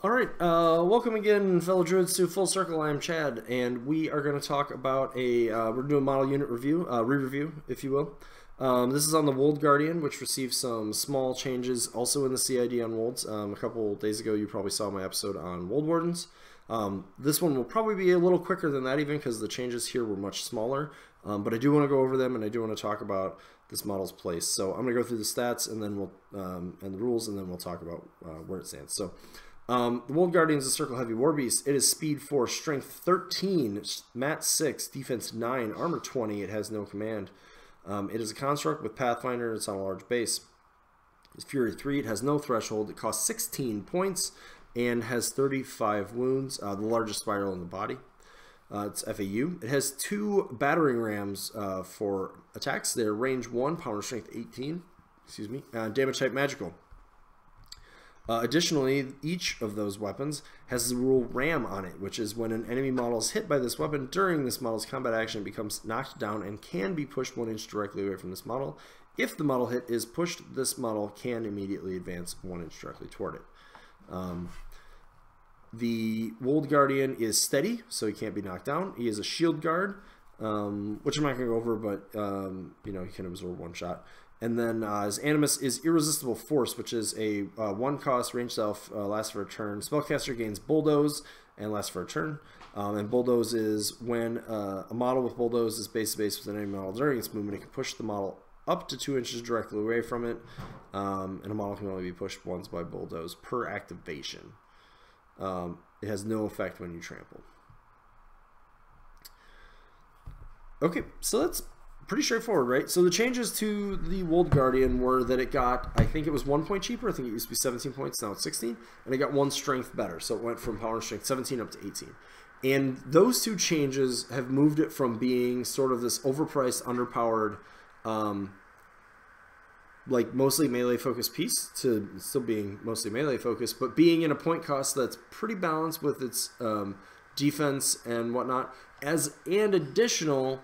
Alright, welcome again, fellow druids, to Full Circle. I'm Chad, and we are going to talk about we're doing a model unit review, re-review, if you will. This is on the Wold Guardian, which received some small changes also in the CID on Wolds. A couple days ago, you probably saw my episode on Wold Wardens. This one will probably be a little quicker than that even, because the changes here were much smaller. But I do want to go over them, and I do want to talk about this model's place. So I'm going to go through the stats, and then and the rules, and then we'll talk about where it stands. So. The Wold Guardian is a Circle Heavy War Beast. It is Speed 4, Strength 13, Mat 6, Defense 9, Armor 20. It has no command. It is a construct with Pathfinder. It's on a large base. It's Fury 3. It has no threshold. It costs 16 points and has 35 wounds, the largest spiral in the body. It's FAU. It has 2 battering rams for attacks. They're range 1, power and strength 18. Excuse me. Damage type magical. Additionally, each of those weapons has the rule Ram on it, which is when an enemy model is hit by this weapon during this model's combat action, it becomes knocked down and can be pushed 1 inch directly away from this model. If the model hit is pushed, this model can immediately advance 1 inch directly toward it. The Wold Guardian is steady, so he can't be knocked down. He is a shield guard, which I'm not going to go over, but you know, he can absorb 1 shot. And then his Animus is Irresistible Force, which is a 1-cost ranged elf, lasts for a turn. Spellcaster gains Bulldoze and lasts for a turn. And Bulldoze is when a model with Bulldoze is base-to-base with an enemy model during its movement. It can push the model up to 2 inches directly away from it. And a model can only be pushed once by Bulldoze per activation. It has no effect when you trample. Okay, so that's pretty straightforward, right? So the changes to the Wold Guardian were that it got, I think it was 1 point cheaper. I think it used to be 17 points, now it's 16. And it got 1 strength better. So it went from power and strength 17 up to 18. And those 2 changes have moved it from being sort of this overpriced, underpowered, like mostly melee focused piece to still being mostly melee focused, but being in a point cost that's pretty balanced with its defense and whatnot. And additional,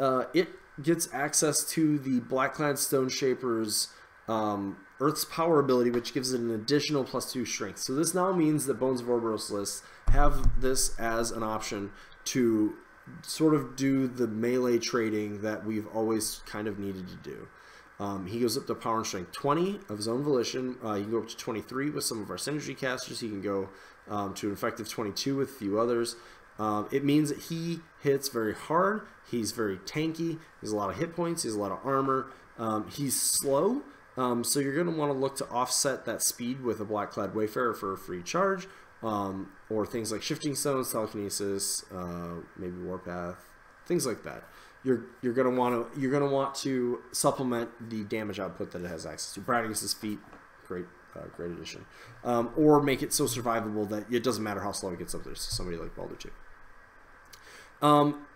it gets access to the Blackclad Stone Shaper's Earth's Power ability, which gives it an additional +2 strength. So this now means that Bones of Orboros lists have this as an option to sort of do the melee trading that we've always kind of needed to do. He goes up to power and strength 20 of his own volition. He can go up to 23 with some of our synergy casters. He can go to an effective 22 with a few others. It means that he hits very hard. He's very tanky. He has a lot of hit points. He has a lot of armor. He's slow, so you're going to want to look to offset that speed with a Blackclad Wayfarer for a free charge, or things like Shifting Stones, Telekinesis, maybe Warpath, things like that. You're going to want to supplement the damage output that it has access to. Brad against his feet, great addition, or make it so survivable that it doesn't matter how slow it gets up there. So somebody like Baldur too.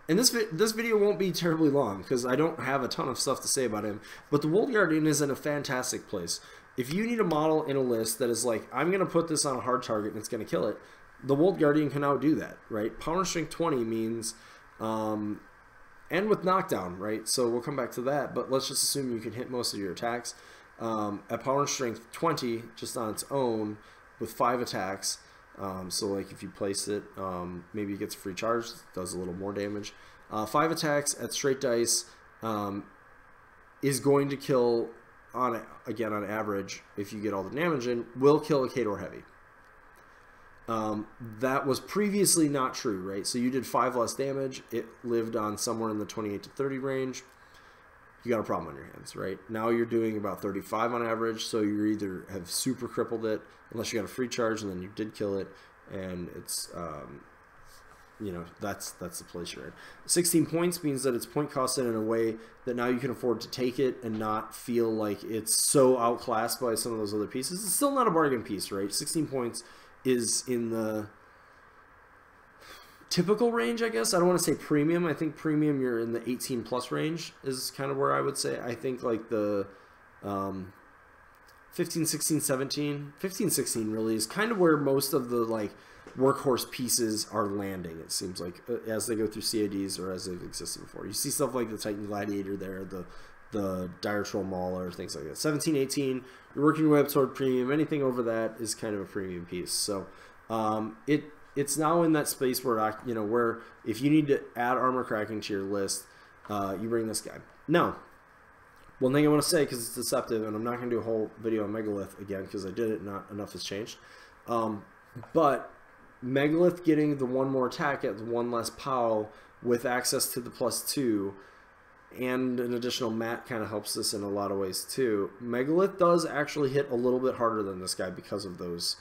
And this video won't be terribly long because I don't have a ton of stuff to say about him. But the Wold Guardian is in a fantastic place. If you need a model in a list that is like, I'm going to put this on a hard target and it's going to kill it, the Wold Guardian can now do that, right? Power and Strength 20 means, and with knockdown, right? So we'll come back to that, but let's just assume you can hit most of your attacks. At Power and Strength 20, just on its own, with 5 attacks. So like if you place it, maybe it gets a free charge, does a little more damage. 5 attacks at straight dice is going to kill, again on average, if you get all the damage in, will kill a Khador Heavy. That was previously not true, right? So you did 5 less damage, it lived on somewhere in the 28 to 30 range. You got a problem on your hands, right? Now you're doing about 35 on average, so you either have super crippled it, unless you got a free charge and then you did kill it, and it's, you know, that's the place you're in. 16 points means that it's point costed in a way that now you can afford to take it and not feel like it's so outclassed by some of those other pieces. It's still not a bargain piece, right? 16 points is in the typical range, I guess. I don't want to say premium. I think premium, you're in the 18 plus range is kind of where I would say. I think like the 15, 16, 17, 15, 16 really is kind of where most of the like workhorse pieces are landing, it seems like, as they go through CIDs or as they've existed before. You see stuff like the Titan Gladiator there, the Dire Troll Mauler, things like that. 17, 18, you're working your way up toward premium. Anything over that is kind of a premium piece. So It's now in that space where where if you need to add armor cracking to your list, you bring this guy. Now, one thing I want to say, because it's deceptive, and I'm not going to do a whole video on Megalith again because I did it, not enough has changed. But Megalith getting the one more attack at one less POW with access to the +2 and an additional mat kind of helps this in a lot of ways too. Megalith does actually hit a little bit harder than this guy because of those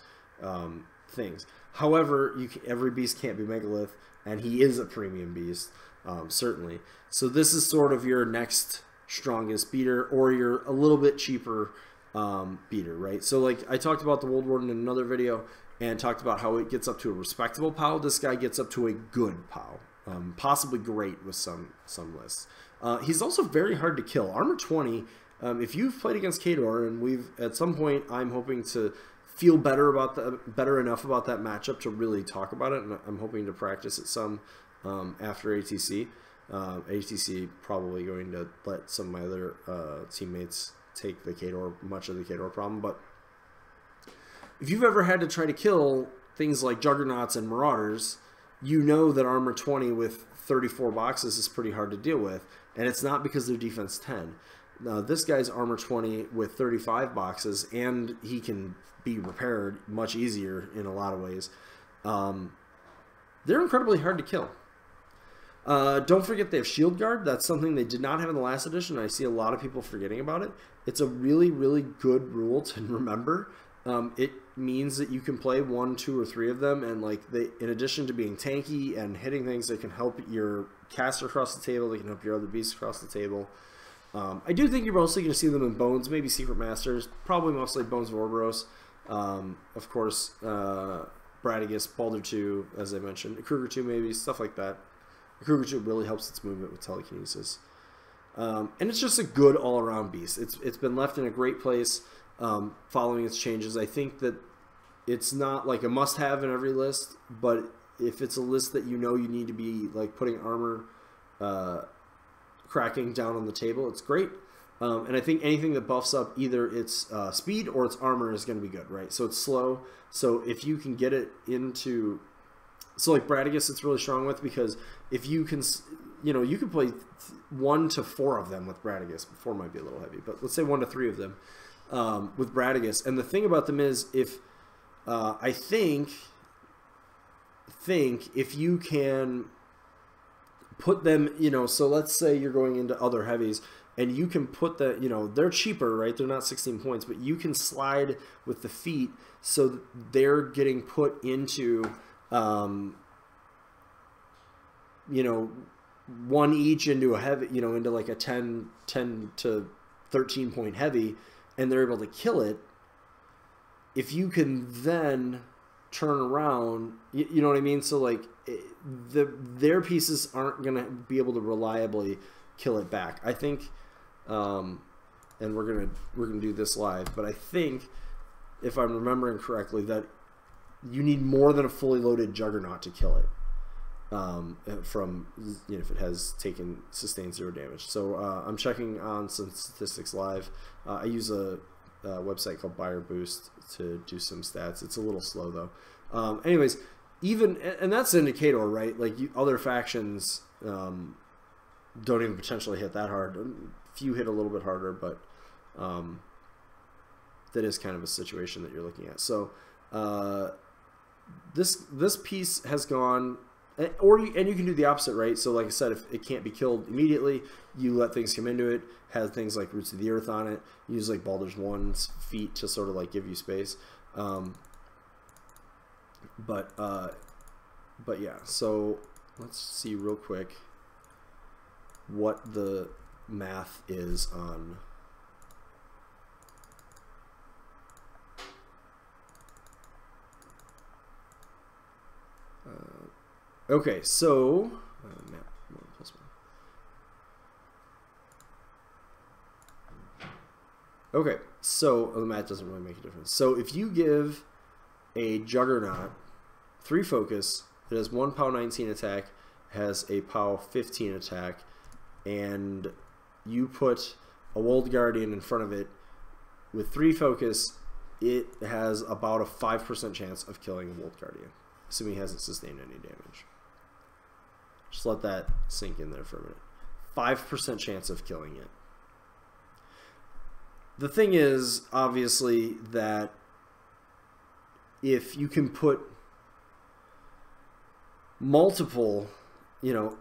things. However, every beast can't be Megalith, and he is a premium beast, certainly. So this is sort of your next strongest beater, or your a little bit cheaper beater, right? So like I talked about the Wold Warden in another video and talked about how it gets up to a respectable POW. This guy gets up to a good POW, possibly great with some lists. He's also very hard to kill. Armor 20, if you've played against Khador, and at some point I'm hoping to feel better enough about that matchup to really talk about it, and I'm hoping to practice it some after ATC. ATC probably going to let some of my other teammates take much of the Khador problem, but if you've ever had to try to kill things like Juggernauts and Marauders, you know that Armor 20 with 34 boxes is pretty hard to deal with, and it's not because they're defense 10. Now, this guy's Armor 20 with 35 boxes, and he can be repaired much easier in a lot of ways. They're incredibly hard to kill. Don't forget they have Shield Guard. That's something they did not have in the last edition. I see a lot of people forgetting about it. It's a really, really good rule to remember. It means that you can play 1, 2, or 3 of them, and like in addition to being tanky and hitting things, they can help your caster across the table. They can help your other beasts across the table. I do think you're mostly going to see them in Bones, maybe Secret Masters, probably mostly Bones of Orboros. Of course, Bradigus, Baldur 2, as I mentioned, Kruger 2 maybe, stuff like that. Kruger 2 really helps its movement with telekinesis. And it's just a good all-around beast. It's been left in a great place following its changes. I think that it's not like a must-have in every list, but if it's a list that you know you need to be like putting armor cracking down on the table, it's great. And I think anything that buffs up either its speed or its armor is going to be good, right? So it's slow. So if you can get it into... So like Bradigus, it's really strong with, because if you can... you can play 1 to 4 of them with Bradigus. 4 might be a little heavy, but let's say 1 to 3 of them with Bradigus. And the thing about them is, if I think if you can put them, so let's say you're going into other heavies, and you can put they're cheaper, right? They're not 16 points, but you can slide with the feet so that they're getting put into, 1 each into a heavy, into like a 10 to 13 point heavy, and they're able to kill it. If you can then turn around, you know what I mean? So like their pieces aren't going to be able to reliably kill it back. I think, and we're gonna do this live, but I think, if I'm remembering correctly, that you need more than a fully loaded Juggernaut to kill it. From if it has sustained 0 damage. So I'm checking on some statistics live. I use a website called Buyer Boost to do some stats. It's a little slow though. Anyways, and that's an indicator, right? Like other factions don't even potentially hit that hard. Few hit a little bit harder, but that is kind of a situation that you're looking at. So this piece has gone. And you can do the opposite, right? So like I said, if it can't be killed immediately, you let things come into it, has things like Roots of the Earth on it, use like Baldur's 1's feet to sort of like give you space. But yeah, so let's see real quick what the math is on okay, so map, okay, so the math doesn't really make a difference. So if you give a Juggernaut 3 focus, it has 1 POW 19 attack, has a POW 15 attack, and you put a Wold Guardian in front of it with 3 focus, it has about a 5% chance of killing a Wold Guardian, assuming he hasn't sustained any damage. Just let that sink in there for a minute. 5% chance of killing it. The thing is, obviously, that if you can put multiple, you know,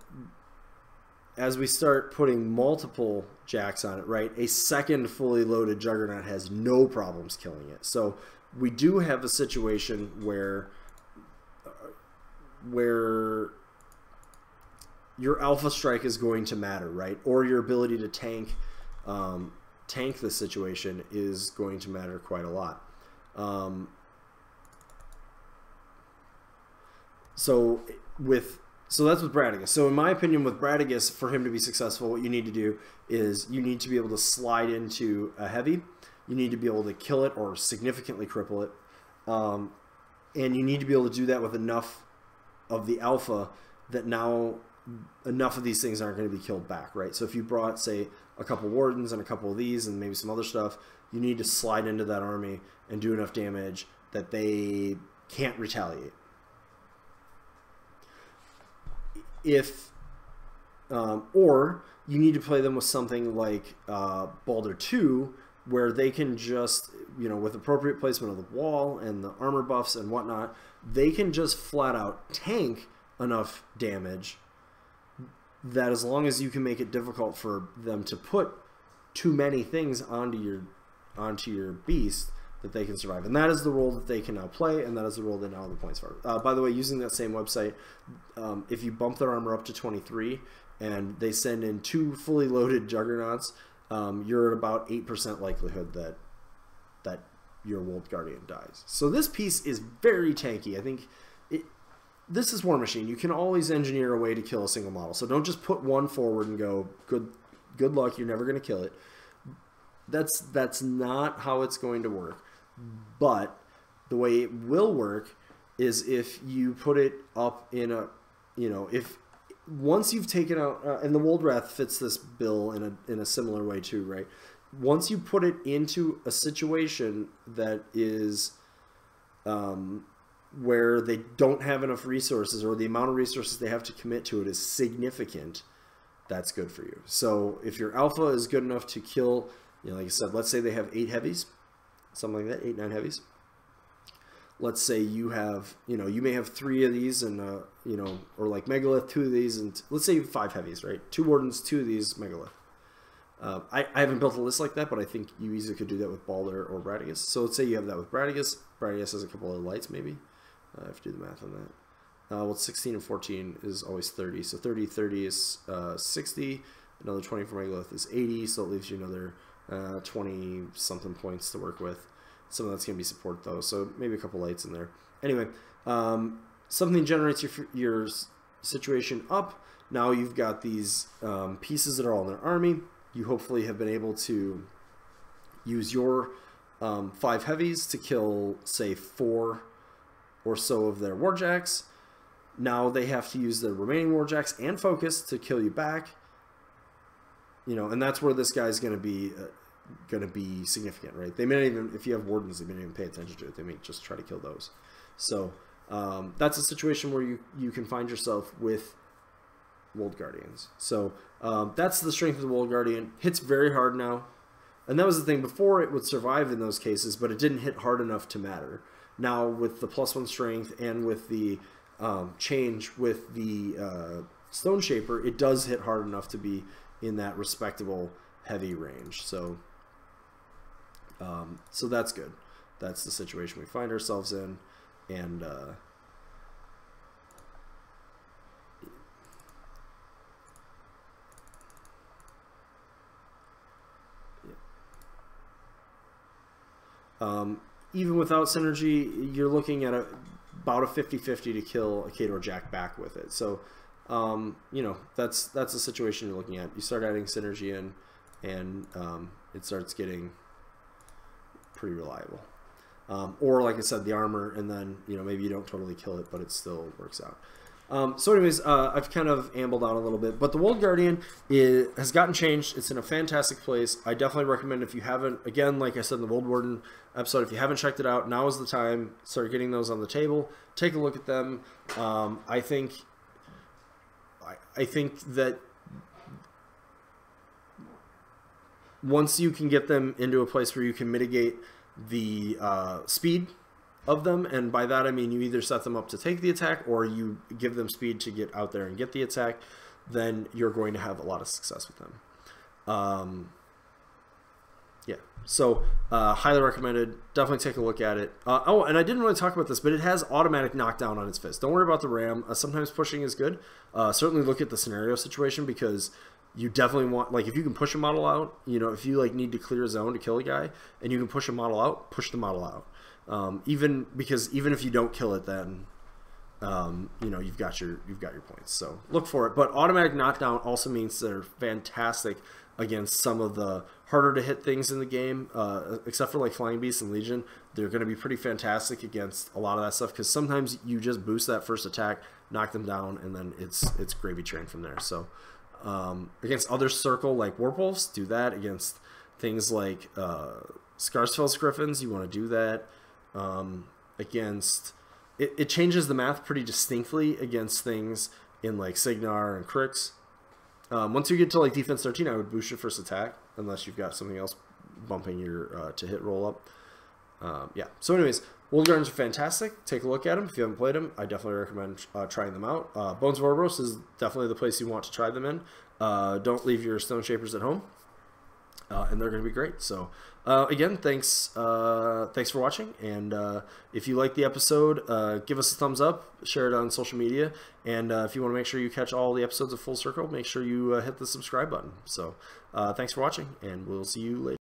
as we start putting multiple jacks on it, right, a second fully loaded Juggernaut has no problems killing it. So we do have a situation where your alpha strike is going to matter, right? Or your ability to tank the situation is going to matter quite a lot. So that's with Bradigus. So in my opinion, with Bradigus, for him to be successful, what you need to do is you need to be able to slide into a heavy. You need to be able to kill it or significantly cripple it. And you need to be able to do that with enough of the alpha that now enough of these things aren't going to be killed back, right? So if you brought, say, a couple Wardens and a couple of these and maybe some other stuff, you need to slide into that army and do enough damage that they can't retaliate. Or you need to play them with something like Baldur 2, where they can just, you know, with appropriate placement of the wall and the armor buffs and whatnot, they can just flat out tank enough damage that as long as you can make it difficult for them to put too many things onto your beast, that they can survive. And that is the role that they can now play, and that is the role they now have the points for. By the way, using that same website, if you bump their armor up to 23 and they send in 2 fully loaded Juggernauts, you're at about 8% likelihood that your Wold Guardian dies. So this piece is very tanky. I think this is War Machine. You can always engineer a way to kill a single model. So don't just put one forward and go, good luck, you're never going to kill it. That's not how it's going to work. But the way it will work is if you put it up in a, you know, if once you've taken out, and the Wold Wrath fits this bill in a similar way too, right? Once you put it into a situation that is where they don't have enough resources, or the amount of resources they have to commit to it is significant, that's good for you. So if your alpha is good enough to kill, you know, like I said, let's say they have 8 heavies, something like that, 8, 9 heavies. Let's say you have, you know, you may have 3 of these and, you know, or like Megalith, 2 of these, and let's say you have 5 heavies, right? 2 Wardens, 2 of these, Megalith. I haven't built a list like that, but I think you easily could do that with Baldur or Bradigus. So let's say you have that with Bradigus. Bradigus has a couple of lights, maybe. I have to do the math on that. Well, 16 and 14 is always 30. So 30 is 60. Another 20 for Megalith is 80. So it leaves you another 20-something points to work with. Some of that's going to be support, though. So maybe a couple lights in there. Anyway, something generates your situation up. Now you've got these pieces that are all in their army. You hopefully have been able to use your 5 heavies to kill, say, 4 or so of their warjacks. Now they have to use their remaining warjacks and focus to kill you back. You know, and that's where this guy's going to be significant, right? They may not even, if you have Wardens, they may not even pay attention to it. They may just try to kill those. So that's a situation where you can find yourself with Wold Guardians. So that's the strength of the Wold Guardian. Hits very hard now. And that was the thing. Before, it would survive in those cases, but it didn't hit hard enough to matter. Now, with the +1 strength and with the change with the Stone Shaper, it does hit hard enough to be in that respectable heavy range. So, so that's good. That's the situation we find ourselves in. And even without synergy, you're looking at about a 50-50 to kill a Khador Jack back with it. So, you know, that's the situation you're looking at. You start adding synergy in, and it starts getting pretty reliable. Or, like I said, the armor, and then, you know, maybe you don't totally kill it, but it still works out. So anyways, I've kind of ambled on a little bit, but the Wold Guardian has gotten changed. It's in a fantastic place. I definitely recommend, if you haven't, again, like I said in the Wold Warden episode, if you haven't checked it out, now is the time. Start getting those on the table. Take a look at them. I think that once you can get them into a place where you can mitigate the speed of them, and by that I mean you either set them up to take the attack or you give them speed to get out there and get the attack, then you're going to have a lot of success with them. Yeah, so highly recommended. Definitely take a look at it. Oh, and I didn't really talk about this, but it has automatic knockdown on its fist. Don't worry about the RAM. Sometimes pushing is good. Certainly look at the scenario situation, because you definitely want, like, if you can push a model out, you know, if you like need to clear a zone to kill a guy and you can push a model out, push the model out. Even if you don't kill it, then you know, you've got your points. So look for it. But automatic knockdown also means they're fantastic against some of the harder to hit things in the game, except for like Flying Beast and Legion. They're going to be pretty fantastic against a lot of that stuff, because sometimes you just boost that first attack, knock them down, and then it's gravy train from there. So against other circle like Warpwolves, do that. Against things like Scarsfell's Griffins, you want to do that. Against it changes the math pretty distinctly against things in like Signar and Crix. Once you get to like defense 13, I would boost your first attack unless you've got something else bumping your to hit roll up. Yeah. So anyways, Wold Guardians are fantastic. Take a look at them if you haven't played them. I definitely recommend trying them out. Bones of Ouroboros is definitely the place you want to try them in. Don't leave your Stone Shapers at home. And they're going to be great. So again, thanks for watching, and if you like the episode, give us a thumbs up, share it on social media, and if you want to make sure you catch all the episodes of Full Circle, make sure you hit the subscribe button. So thanks for watching, and we'll see you later.